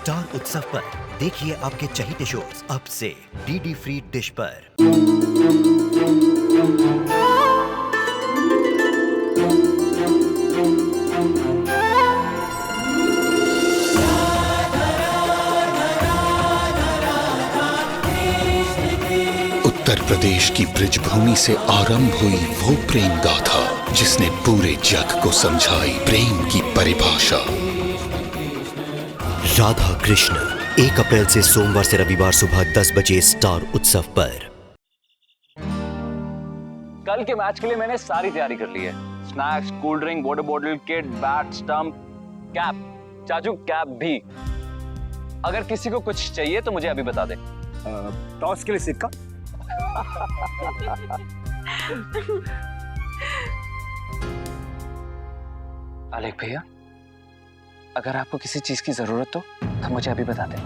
Star उत्सव पर देखिए आपके चहीते शोज अब से डीडी फ्री डिश पर। उत्तर प्रदेश की ब्रिजभूमि से आरंभ हुई वो प्रेम गाथा जिसने पूरे जग को समझाई प्रेम की परिभाषा। राधा कृष्ण 1 अप्रैल से सोमवार से रविवार सुबह 10 बजे स्टार उत्सव पर। कल के मैच के लिए मैंने सारी तैयारी कर ली है। Snacks, cold drink, water bottle, kit, bat, stump, cap, चाचू कैप भी। अगर किसी को कुछ चाहिए तो मुझे अभी बता दे। टॉस के लिए सिक्का। आलेख भैया, अगर आपको किसी चीज की जरूरत हो तो मुझे अभी बता दें।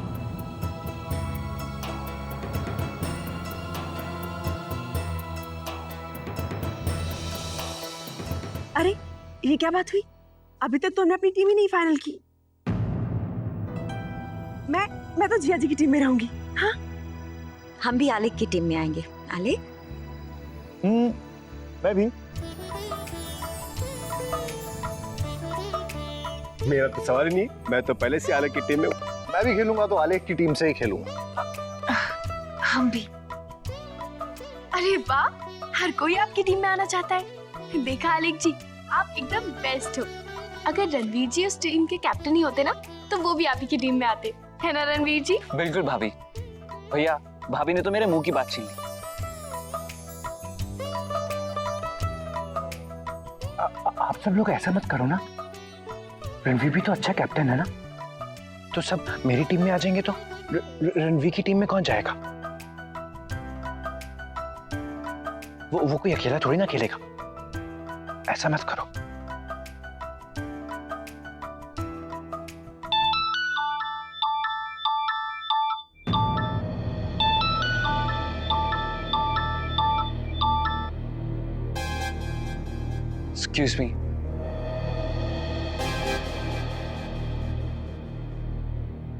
अरे ये क्या बात हुई? अभी तक तो हमने अपनी टीम ही नहीं फाइनल की। मैं तो जिया जी की टीम में रहूंगी। हाँ, हम भी आलेख की टीम में आएंगे। आलेख? मैं भी। मेरा तो सवाल ही नहीं, मैं तो पहले से आलेख की टीम में हूँ। मैं भी खेलूंगा तो आलेख की टीम से ही खेलूंगा। हम भी। अरे वाह, हर कोई आपकी टीम में आना चाहता है। देखा आलेख जी, आप एकदम बेस्ट हो। अगर रणवीर जी उस टीम के कैप्टन ही होते ना तो वो भी आप ही की टीम में आते, है ना रणवीर जी? बिल्कुल भाभी। भैया, भाभी ने तो मेरे मुंह की बात छीन ली। आप सब लोग ऐसा मत करो ना, रणवीर भी तो अच्छा कैप्टन है ना। तो सब मेरी टीम में आ जाएंगे तो रणवीर की टीम में कौन जाएगा? वो कोई अकेला थोड़ी ना खेलेगा। ऐसा मत करो। Excuse me.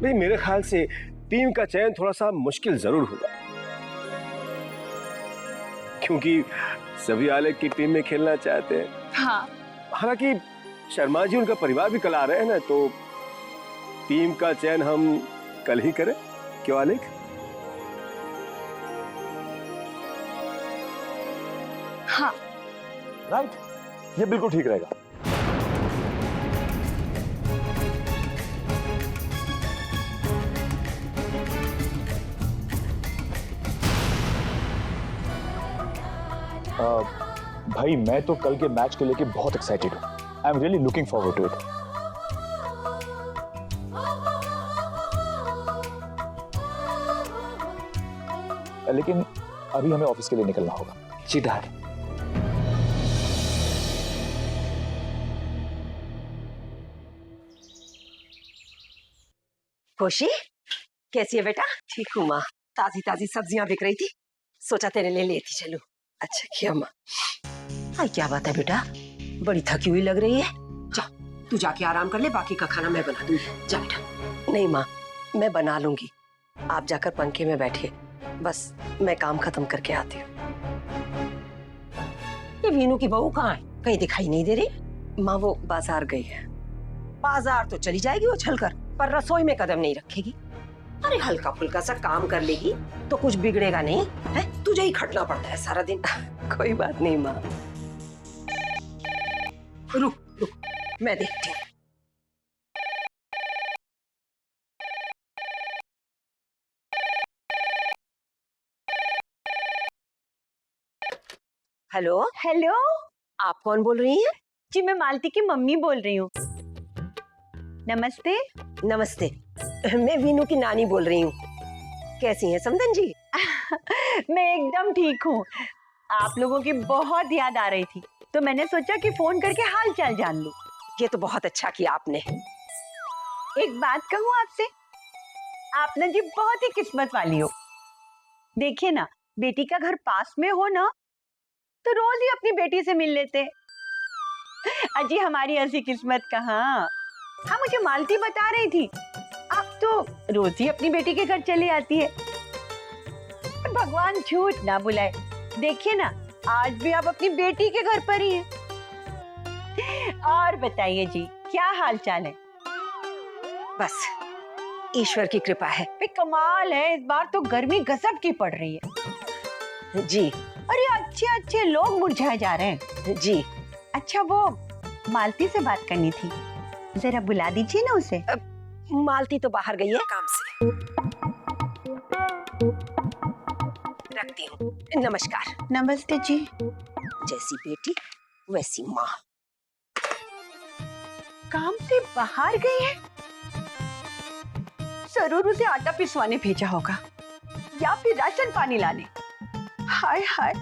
नहीं, मेरे ख्याल से टीम का चयन थोड़ा सा मुश्किल जरूर होगा, क्योंकि सभी आलेख की टीम में खेलना चाहते हैं। हाँ। हालांकि शर्मा जी, उनका परिवार भी कल आ रहे हैं ना, तो टीम का चयन हम कल ही करें। क्यों आलेख? हाँ, राइट, ये बिल्कुल ठीक रहेगा। भाई, मैं तो कल के मैच को लेके बहुत एक्साइटेड हूँ। I am really looking forward to it. लेकिन अभी हमें ऑफिस के लिए निकलना होगा। जी डैड। खुशी, कैसी है बेटा? ठीक हूँ माँ। ताजी ताजी सब्जियां बिक रही थी, सोचा तेरे लिए लेती चलूं। अच्छा किया माँ। हाय, क्या बात है बेटा, बड़ी थकी हुई लग रही है। जा, तू जाके आराम कर ले, बाकी का खाना मैं बना दूंगी। जा बेटा। नहीं माँ, मैं बना लूंगी, आप जाकर पंखे में बैठिए, बस मैं काम खत्म करके आती हूँ। ये वीनू की बहू कहाँ है? कहीं दिखाई नहीं दे रही। माँ वो बाजार गई है। बाजार तो चली जाएगी वो चलकर, पर रसोई में कदम नहीं रखेगी। अरे हल्का फुल्का सा काम कर लेगी तो कुछ बिगड़ेगा नहीं है। तुझे ही खटना पड़ता है सारा दिन। कोई बात नहीं माँ, रुक रुक, मैं देखती हूँ। Hello hello. आप कौन बोल रही हैं? जी मैं मालती की मम्मी बोल रही हूँ। नमस्ते। नमस्ते, मैं वीनू की नानी बोल रही हूँ। कैसी हैं समधन जी? मैं एकदम ठीक हूँ। आप लोगों की बहुत याद आ रही थी तो मैंने सोचा कि फोन करके हाल चाल जान लूं। ये तो बहुत अच्छा किया आपने। एक बात कहूँ आपसे, आप ना जी बहुत ही किस्मत वाली हो। देखिए ना, बेटी का घर पास में हो ना तो रोज ही अपनी बेटी से मिल लेते। अजी हमारी ऐसी किस्मत कहाँ। हाँ, मुझे मालती बता रही थी, आप तो रोज ही अपनी बेटी के घर चली आती है। पर भगवान झूठ ना बुलाए, देखिए ना आज भी आप अपनी बेटी के घर पर ही हैं। और बताइए जी, क्या हाल चाल है? बस ईश्वर की कृपा है। कमाल है, इस बार तो गर्मी गजब की पड़ रही है। जी। अरे अच्छे अच्छे लोग मुरझाए जा रहे हैं। जी। अच्छा, वो मालती से बात करनी थी, जरा बुला दीजिए ना उसे। मालती तो बाहर गई है काम से। रखती हूँ। नमस्कार। नमस्ते जी। जैसी बेटी वैसी माँ। काम से बाहर गई है? जरूर उसे आटा पिसवाने भेजा होगा या फिर राशन पानी लाने। हाय हाय,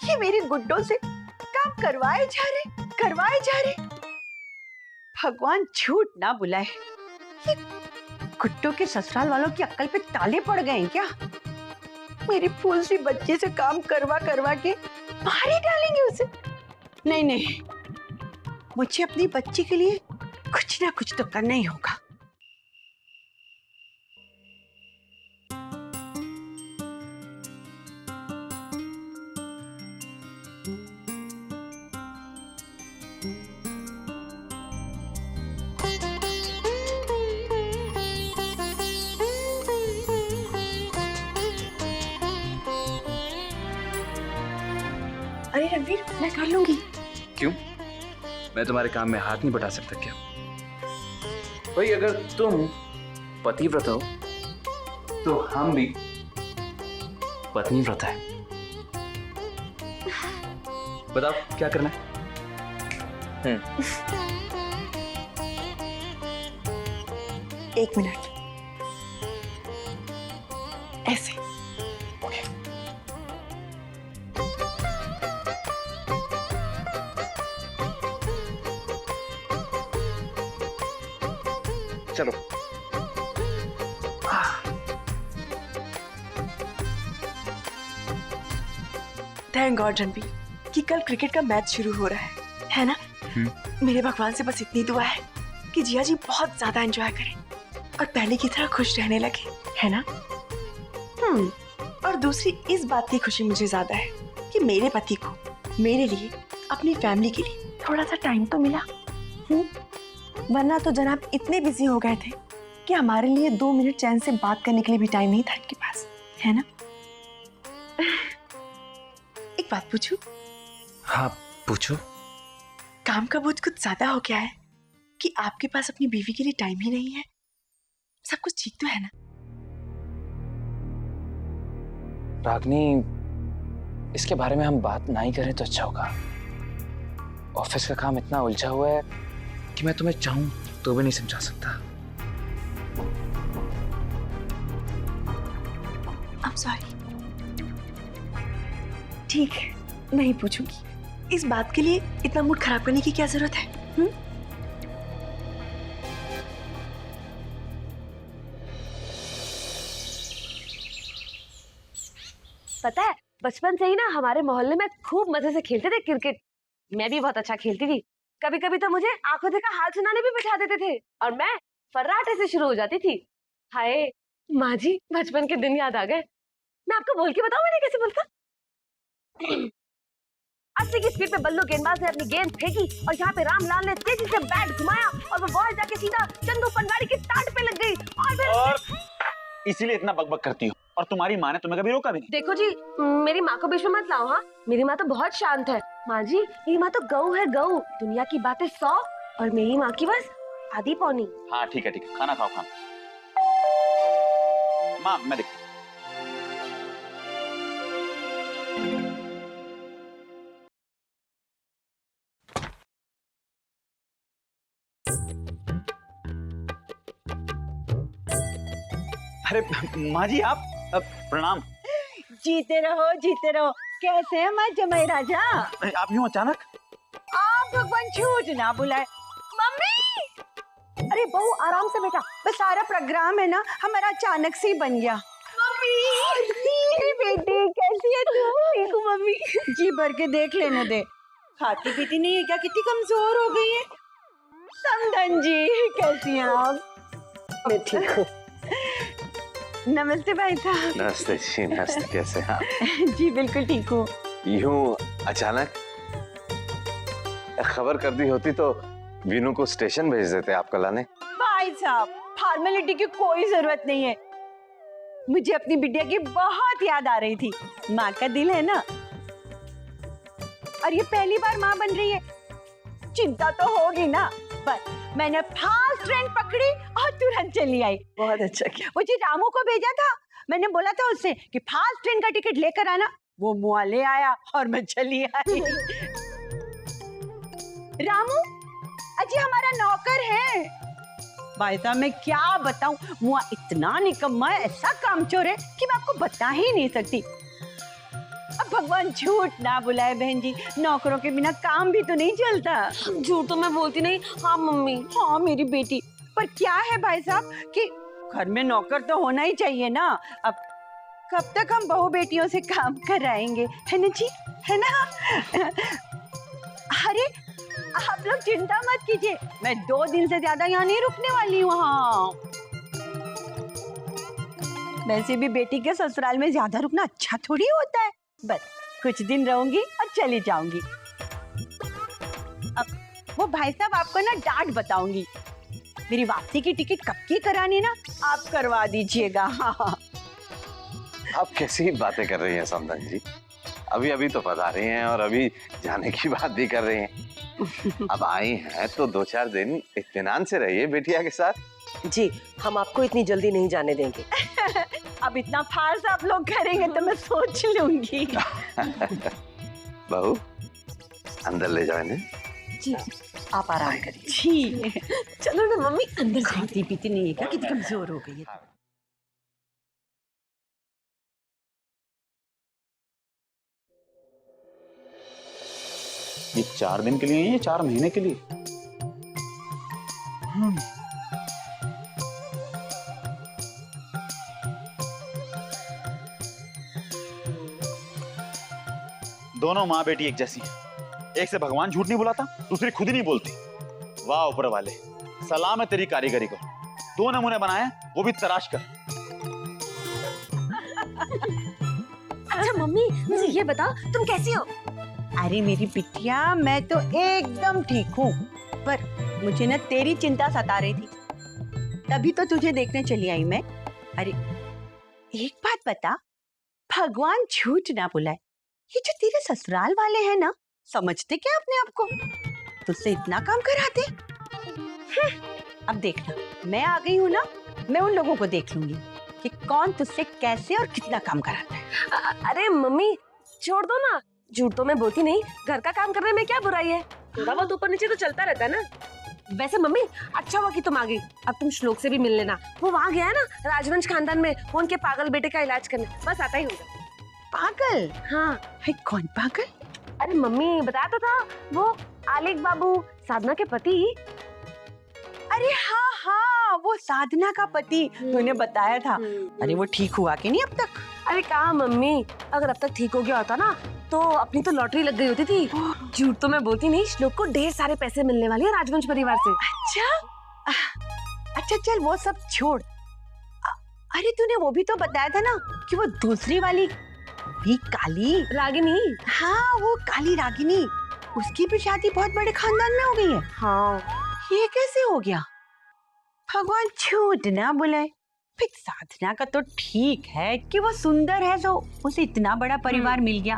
ये मेरी गुड्डों से काम करवाए जा रहे। भगवान झूठ ना बुलाए, ये गुड्डों के ससुराल वालों की अक्ल पे ताले पड़ गए हैं क्या? मेरी फूल सी बच्ची से काम करवा के बाहर ही डालेंगे उसे। नहीं, मुझे अपनी बच्ची के लिए कुछ ना कुछ तो करना ही होगा। अरे रणवीर, मैं कर लूंगी। क्यों? मैं तुम्हारे काम में हाथ नहीं बटा सकता क्या? भाई अगर तुम पतिव्रत हो तो हम भी पत्नीव्रत है। बताओ क्या करना है? एक मिनट, ऐसे। चलो। थैंक गॉड रणवीर कि कल क्रिकेट का मैच शुरू हो रहा है ना? मेरे भगवान से बस इतनी दुआ है कि जिया जी बहुत ज्यादा एंजॉय करें और पहले की तरह खुश रहने लगे, है ना? और दूसरी इस बात की खुशी मुझे ज्यादा है कि मेरे पति को मेरे लिए, अपनी फैमिली के लिए थोड़ा सा टाइम तो मिला। वरना तो जनाब इतने बिजी हो गए थे कि हमारे लिए 2 मिनट चैन से बात करने के लिए भी टाइम नहीं था इनके पास, है ना? एक बात पूछूं? हाँ पूछो। काम का बोझ कुछ ज्यादा हो गया है कि आपके पास अपनी बीवी के लिए टाइम ही नहीं है? सब कुछ ठीक तो है ना? रागनी, इसके बारे में हम बात ना ही करें तो अच्छा होगा। ऑफिस का काम इतना उलझा हुआ है कि मैं तुम्हें चाहूं तो भी नहीं समझा सकता। I'm sorry। ठीक है, नहीं पूछूंगी। इस बात के लिए इतना मूड खराब करने की क्या जरूरत है? पता है, बचपन से ही ना हमारे मोहल्ले में खूब मजे से खेलते थे क्रिकेट। मैं भी बहुत अच्छा खेलती थी। कभी कभी तो मुझे आंखों देखा हाल सुनाने भी बिठा देते थे और मैं फर्राटे से शुरू हो जाती थी। हाय माँ जी, बचपन के दिन याद आ गए। मैं आपको बोल के बताऊं मैंने कैसे बोलता? 80 की स्पीड पे बल्लू गेंदबाज ने अपनी गेंद फेंकी और यहाँ पे रामलाल ने तेजी से बैट घुमाया और वो बॉल जाके सीधा चंदू पंडारी की टाट पे लग गई। और इसीलिए इतना बकबक करती हो और तुम्हारी माँ ने तुम्हें कभी रोका भी नहीं। देखो जी, मेरी माँ को बीच में मत लाओ। हाँ, मेरी माँ तो बहुत शांत है। माँ जी, मेरी माँ तो गऊ है, गऊ। दुनिया की बातें 100 और मेरी माँ की बस आधी पौनी। हाँ ठीक है, खाना खाओ। खाना माँ, मैं देखता हूँ। अरे माँ जी, आप प्रणाम। जीते रहो। कैसे हैं माँ जमाई राजा? आप यूं अचानक? आप भगवान झूठ ना बुलाए। मम्मी! अरे बहू आराम से बेटा, बस सारा प्रोग्राम है ना हमारा अचानक से ही बन गया। मम्मी! बेटी कैसी है तू? ठीक हूँ मम्मी। जी भर के देख लेने दे। खाती पीती नहीं है क्या? कितनी कमजोर हो गई है। समधन जी कैसी हैं आप? मैं ठीक हूँ। नमस्ते भाई साहब। नमस्ते जी, नमस्ते। कैसे हैं आप? जी बिल्कुल ठीक हूँ। यूं अचानक खबर कर दी होती तो वीनू को स्टेशन भेज देते आपको लाने। भाई साहब, फॉर्मेलिटी की कोई जरूरत नहीं है। मुझे अपनी बिटिया की बहुत याद आ रही थी। माँ का दिल है ना, और ये पहली बार माँ बन रही है, चिंता तो होगी ना। बस मैंने फास्ट ट्रेन पकड़ी और तुरंत चली आई। बहुत अच्छा किया। वो जी रामू को भेजा था, मैंने बोला था उससे कि फास्ट ट्रेन का टिकट लेकर आना, वो मुआ ले आया और मैं चली आई। रामू अजी हमारा नौकर है। भाई साहब मैं क्या बताऊं, मुआ इतना निकम्मा है, ऐसा कामचोर है कि मैं आपको बता ही नहीं सकती। अब भगवान झूठ ना बुलाए बहन जी, नौकरों के बिना काम भी तो नहीं चलता। झूठ तो मैं बोलती नहीं। हाँ मम्मी। हाँ मेरी बेटी, पर क्या है भाई साहब कि घर में नौकर तो होना ही चाहिए ना। अब कब तक हम बहू बेटियों से काम कराएंगे, है ना जी, है ना? अरे आप लोग चिंता मत कीजिए, मैं 2 दिन से ज्यादा यहाँ नहीं रुकने वाली हूँ। हाँ वैसे भी बेटी के ससुराल में ज्यादा रुकना अच्छा थोड़ी होता है। बस कुछ दिन रहूंगी और चली जाऊंगी। अब वो भाई साहब आपको ना डांट बताऊंगी। मेरी वापसी की टिकट कब की करानी ना, आप करवा दीजिएगा। हाँ आप कैसी बातें कर रही हैं समधन जी? अभी अभी तो पधारे हैं और अभी जाने की बात भी कर रहे हैं। अब आई हैं तो 2-4 दिन इत्मीनान से रहिए बेटिया के साथ। जी हम आपको इतनी जल्दी नहीं जाने देंगे। अब इतना फार्स आप लोग करेंगे तो मैं सोच लूंगी। बहू अंदर ले जाओ इन्हें। जी आप आराम करिए। जी चलो ना मम्मी अंदर जाओ। खाती पीती नहीं है क्या, कितनी कमजोर हो गई है। ये 4 दिन के लिए है, ये 4 महीने के लिए? दोनों माँ बेटी एक जैसी हैं। एक से भगवान झूठ नहीं बुलाता, दूसरी खुद ही नहीं बोलती। वाह ऊपर वाले, सलाम है तेरी कारीगरी को। 2 नमूने बनाए, वो भी तराश कर। अच्छा मम्मी मुझे ये बता तुम कैसी हो? अरे मेरी बिटिया मैं तो एकदम ठीक हूँ, पर मुझे ना तेरी चिंता सता रही थी, तभी तो तुझे देखने चली आई मैं। अरे एक बात बता, भगवान झूठ ना बुलाए, ये जो तेरे ससुराल वाले हैं ना, समझते क्या अपने आप को? तुझसे इतना काम कराते? अब देखना मैं आ गई हूँ ना, मैं उन लोगों को देख लूंगी कि कौन तुझसे कैसे और कितना काम कराता है। अरे मम्मी छोड़ दो ना, झूठ तो मैं बोलती नहीं। घर का काम करने में क्या बुराई है, थोड़ा बहुत ऊपर नीचे तो चलता रहता है ना। वैसे मम्मी अच्छा हुआ कि तुम आ गई, अब तुम श्लोक से भी मिल लेना। वो वहाँ गया है ना राजवंश खानदान में, वो उनके पागल बेटे का इलाज करने, बस आता ही होगा। पागल? हाँ। है कौन पागल? अरे मम्मी बताया तो था, वो आलिक बाबू साधना के पति। अरे हाँ हाँ वो साधना का पति, तूने बताया था। अरे वो ठीक हुआ कि नहीं अब तक? अरे कहाँ मम्मी, अगर अब तक ठीक हो गया होता ना तो अपनी तो लॉटरी लग गई होती थी। झूठ तो मैं बोलती नहीं, श्लोक को ढेर सारे पैसे मिलने वाले हैं राजवंश परिवार से। अच्छा चल वो सब छोड़। अरे तूने वो भी तो बताया था ना कि वो दूसरी वाली भी काली रागिनी। हाँ वो काली रागिनी, उसकी भी शादी बहुत बड़े खानदान में हो गई है। हाँ ये कैसे हो गया? भगवान झूठ ना बुलाए। फिर साधना का तो ठीक है कि वो सुंदर है, तो उसे इतना बड़ा परिवार मिल गया,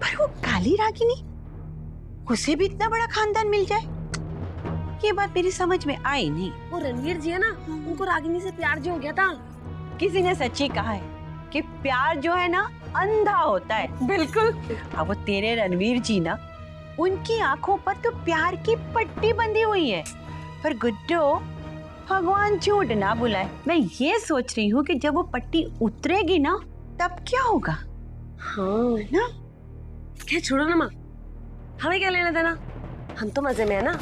पर वो काली रागिनी, उसे भी इतना बड़ा खानदान मिल जाए, ये बात मेरी समझ में आई नहीं। वो रणवीर जी है ना, उनको रागिनी से प्यार जो हो गया था। किसी ने सच्ची कहा है कि प्यार जो है ना अंधा होता है। बिल्कुल। अब वो तेरे रणवीर जी ना, उनकी आंखों पर तो प्यार की पट्टी बंधी हुई है, पर गुड्डो भगवान झूठ ना बुलाए। मैं ये सोच रही हूँ कि जब वो पट्टी उतरेगी ना तब क्या होगा। हाँ ना क्या, छोड़ो ना माँ, हमें क्या लेना देना, हम तो मजे में है ना।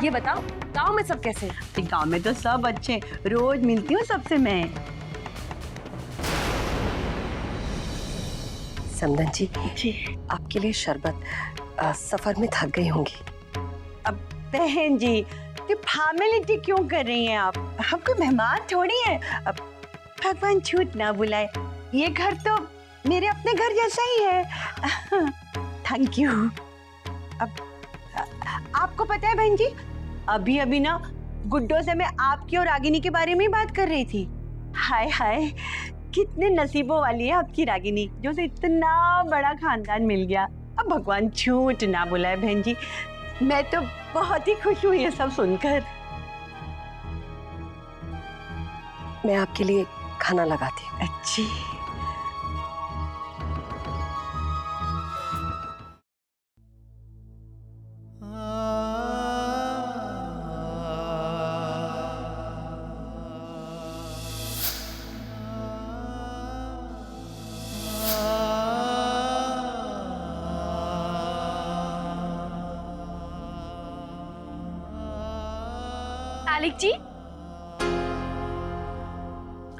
ये बताओ गांव में सब कैसे हैं? गांव में तो सब अच्छे, रोज मिलती हूँ सबसे मैं। समधन जी आपके लिए शरबत। सफर में थक गई होंगी। अब बहन जी, ये फॉर्मेलिटी क्यों कर रही हैं आप? हम कोई मेहमान थोड़ी हैं। अब भगवान झूठ ना बुलाए, ये घर तो मेरे अपने घर जैसा ही है। Thank you. अब आपको पता है बहन जी, अभी अभी ना गुड्डो से मैं आपकी और रागिनी के बारे में ही बात कर रही थी। हाय हाय, कितने नसीबों वाली है आपकी रागिनी, जो उसे इतना बड़ा खानदान मिल गया। अब भगवान झूठ ना बुलाए बहन जी, मैं तो बहुत ही खुश हुई ये सब सुनकर। मैं आपके लिए खाना लगाती हूँ। अच्छी। आलिक जी,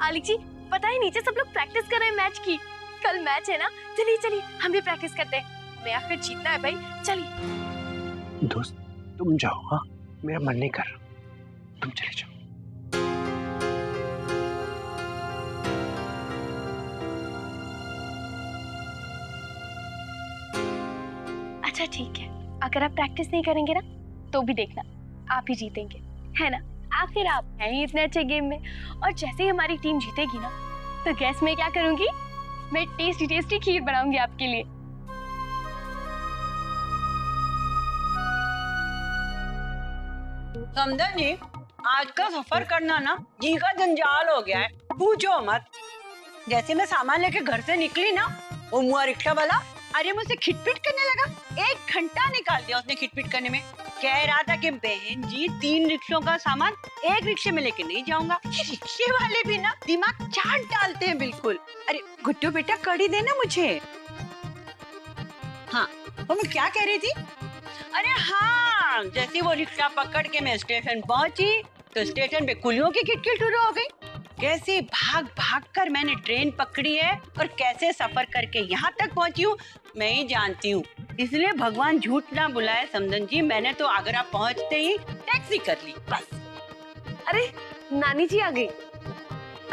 आलिक जी, पता है नीचे सब लोग प्रैक्टिस कर रहे हैं मैच की। कल मैच है ना, चलिए चलिए हम भी प्रैक्टिस करते हैं। मैं आखिर जीतना है भाई, चलिए। दोस्त तुम जाओ, हाँ मेरा मन नहीं कर रहा, तुम चले जाओ। अच्छा ठीक है, अगर आप प्रैक्टिस नहीं करेंगे ना तो भी देखना आप ही जीतेंगे, है ना? आखिर आप हैं ही इतने अच्छे गेम में। और जैसे ही हमारी टीम जीतेगी ना, तो गैस मैं क्या करूंगी? मैं टेस्टी टेस्टी खीर बनाऊंगी आपके लिए। समझा जी, आज का सफर करना ना जी का जंजाल हो गया है, पूछो मत। जैसे मैं सामान लेके घर से निकली ना, वो मुआ रिक्शा वाला अरे मुझसे खिटपिट करने लगा। 1 घंटा निकाल दिया उसने खिटपिट करने में। कह रहा था कि बहन जी 3 रिक्शों का सामान 1 रिक्शे में लेके नहीं जाऊंगा। ये रिक्शे वाले भी ना दिमाग चाट डालते हैं बिल्कुल। अरे गुड्डू बेटा कड़ी देना मुझे। हाँ, तो मैं क्या कह रही थी? अरे हाँ, जैसे वो रिक्शा पकड़ के मैं स्टेशन पहुंची तो स्टेशन पे कुलियों की किटकिट शुरू हो गई। कैसे भाग भाग कर मैंने ट्रेन पकड़ी है और कैसे सफर करके यहाँ तक पहुंची हूँ मैं ही जानती हूँ। इसलिए भगवान झूठ ना बुलाए समधन जी, मैंने तो आगरा पहुँचते ही टैक्सी कर ली बस। अरे नानी जी आ गई।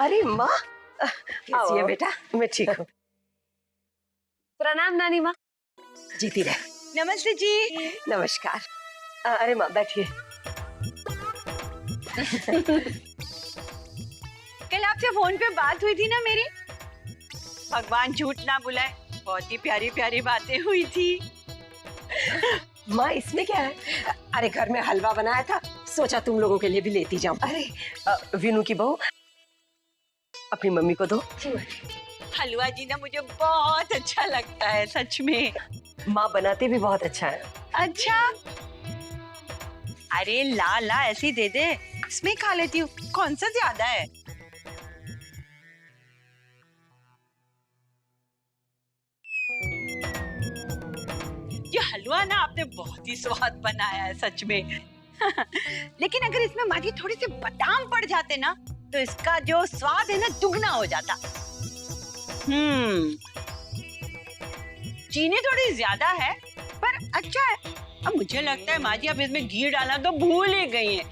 अरे माँ, कैसी है बेटा? मैं ठीक हूँ। प्रणाम नानी माँ। जीती रहे। नमस्ते जी। नमस्कार। अरे माँ बैठिए। कल आपसे फोन पे बात हुई थी ना मेरी, भगवान झूठ ना बुलाए, बहुत ही प्यारी प्यारी बातें हुई थी। माँ इसमें क्या है? अरे घर में हलवा बनाया था, सोचा तुम लोगों के लिए भी लेती जाऊं। अरे विनू की बहू, अपनी मम्मी को दो। हलवा जी ना मुझे बहुत अच्छा लगता है सच में। माँ बनाते भी बहुत अच्छा है। अच्छा, अरे ला ला ऐसी दे दे, इसमें खा लेती हूँ, कौन सा ज्यादा है। ये हलवा ना आपने बहुत ही स्वाद बनाया है सच में। लेकिन अगर इसमें माजी थोड़ी सी बादाम पड़ जाते ना तो इसका जो स्वाद है ना दुगना हो जाता। चीनी थोड़ी ज्यादा है पर अच्छा है। अब मुझे लगता है माँ जी अब इसमें घी डालना तो भूल ही गई हैं।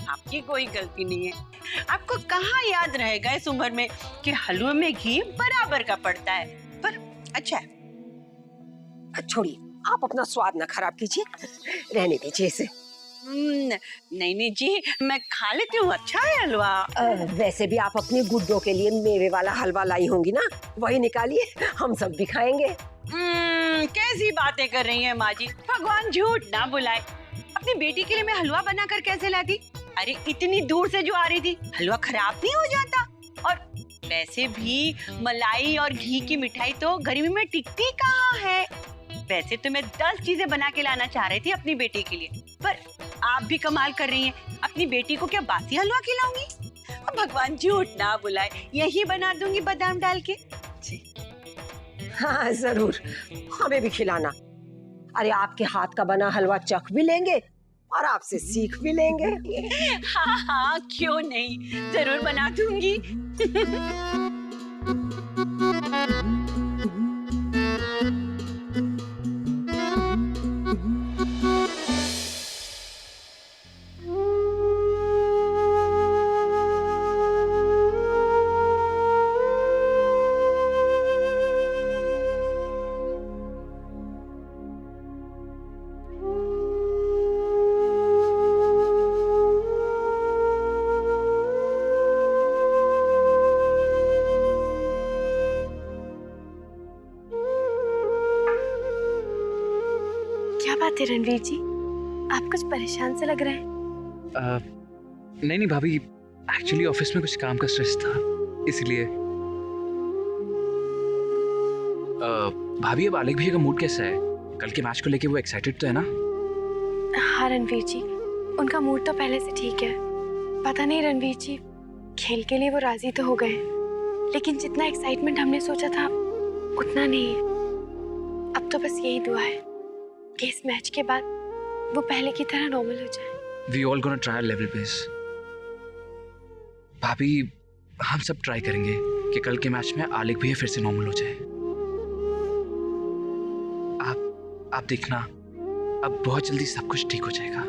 आपकी कोई गलती नहीं है। आपको कहाँ याद रहेगा इस उम्र में कि हलवे में घी बराबर का पड़ता है, पर अच्छा है। छोड़िए, आप अपना स्वाद ना खराब कीजिए, रहने दीजिए इसे। नहीं नहीं जी, मैं खा लेती हूँ, अच्छा है हलवा। वैसे भी आप अपनी गुड्डों के लिए मेवे वाला हलवा लाई होंगी ना, वही निकालिए, हम सब भी खाएंगे। कैसी बातें कर रही हैं माँ जी, भगवान झूठ ना बुलाए। अपनी बेटी के लिए मैं हलवा बनाकर कैसे लाती? अरे इतनी दूर से जो आ रही थी, हलवा खराब नहीं हो जाता। और वैसे भी मलाई और घी की मिठाई तो गर्मी में टिकती कहाँ है। वैसे तो मैं 10 चीजें बना के लाना चाह रही थी अपनी बेटी के लिए, पर आप भी कमाल कर रही हैं। अपनी बेटी को क्या बासी हलवा खिलाऊंगी? भगवान झूठ ना बुलाए, यही बना दूंगी बादाम डाल के। हाँ जरूर, हमें भी खिलाना। अरे आपके हाथ का बना हलवा चख भी लेंगे और आपसे सीख भी लेंगे। हाँ हाँ क्यों नहीं, जरूर बना दूंगी। क्या बात है रणवीर जी, आप कुछ परेशान से लग रहे हैं। नहीं नहीं भाभी, एक्चुअली ऑफिस में कुछ काम का स्ट्रेस था इसलिए। भाभी अब आलेख भैया का मूड कैसा है? कल के मैच को लेके वो एक्साइटेड तो है ना? हाँ रणवीर जी, उनका मूड तो पहले से ठीक है। पता नहीं रणवीर जी, खेल के लिए वो राजी तो हो गए, लेकिन जितना एक्साइटमेंट हमने सोचा था उतना नहीं है। अब तो बस यही दुआ है कि इस मैच के बाद वो पहले की तरह नॉर्मल हो जाए। We all gonna try our level best. भाभी, हम सब ट्राई करेंगे कि कल के मैच में आलेख भैया फिर से नॉर्मल हो जाए। आप देखना, अब बहुत जल्दी सब कुछ ठीक हो जाएगा।